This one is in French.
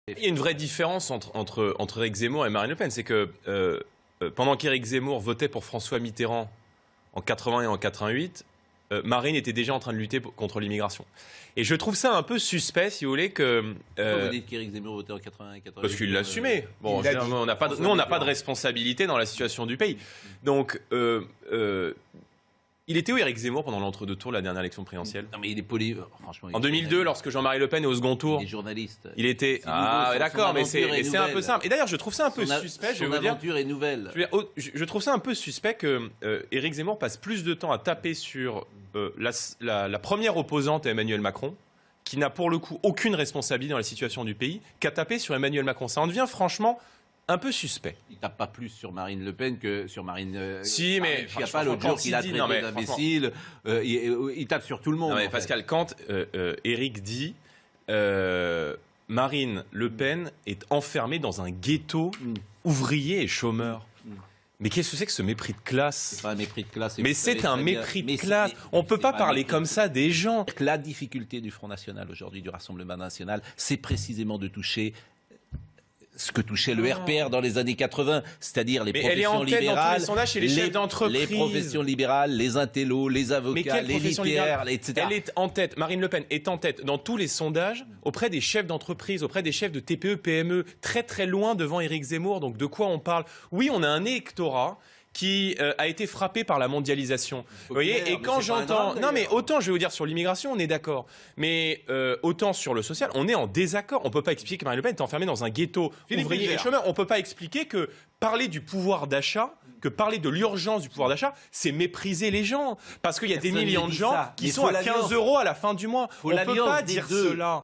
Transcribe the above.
Il y a une vraie différence entre Éric Zemmour et Marine Le Pen. C'est que pendant qu'Éric Zemmour votait pour François Mitterrand en 80 et en 88, Marine était déjà en train de lutter contre l'immigration. Et je trouve ça un peu suspect, si vous voulez, que... Pourquoi vous dites qu'Éric Zemmour votait en 80 et 88 Parce qu'il l'assumait. Bon, nous, on n'a pas de responsabilité dans la situation du pays. Donc, il était où Éric Zemmour pendant l'entre-deux tours de la dernière élection présidentielle? Non, mais il est franchement. En 2002, lorsque Jean-Marie Le Pen est au second tour. Il est journaliste. Il était. Ah, d'accord, mais c'est un peu simple. Et d'ailleurs, je trouve ça un peu suspect. Son aventure est nouvelle. Je trouve ça un peu suspect que Éric Zemmour passe plus de temps à taper sur la première opposante à Emmanuel Macron, qui n'a pour le coup aucune responsabilité dans la situation du pays, qu'à taper sur Emmanuel Macron. Ça en devient franchement un peu suspect. Il tape pas plus sur Marine Le Pen que sur Marine. Si, mais il n'y a pas l'autre jour qu'il a traité d'imbécile. Il tape sur tout le monde. Non, mais Pascal, quand Éric dit Marine Le Pen est enfermée dans un ghetto ouvrier et chômeur. Mais qu'est-ce que c'est que ce mépris de classe? C'est pas un mépris de classe. Mais c'est un mépris de classe. On ne peut pas parler comme ça des gens. La difficulté du Front National aujourd'hui, du Rassemblement National, c'est précisément de toucher ce que touchait le RPR dans les années 80, c'est-à-dire les professions libérales, dans tous les sondages chez les chefs d'entreprise. Les professions libérales, les intellos, les avocats, les littéraires, etc. Elle est en tête, Marine Le Pen est en tête dans tous les sondages auprès des chefs d'entreprise, auprès des chefs de TPE, PME, très très loin devant Éric Zemmour. Donc de quoi on parle? Oui, on a un électorat qui a été frappé par la mondialisation. Vous voyez, et quand j'entends... Non, mais autant, je vais vous dire, sur l'immigration, on est d'accord. Mais autant sur le social, on est en désaccord. On ne peut pas expliquer que Marine Le Pen est enfermée dans un ghetto ouvrier et chômeur. On ne peut pas expliquer que parler du pouvoir d'achat, que parler de l'urgence du pouvoir d'achat, c'est mépriser les gens. Parce qu'il y a des millions de gens qui sont à 15 € à la fin du mois. On ne peut pas dire cela.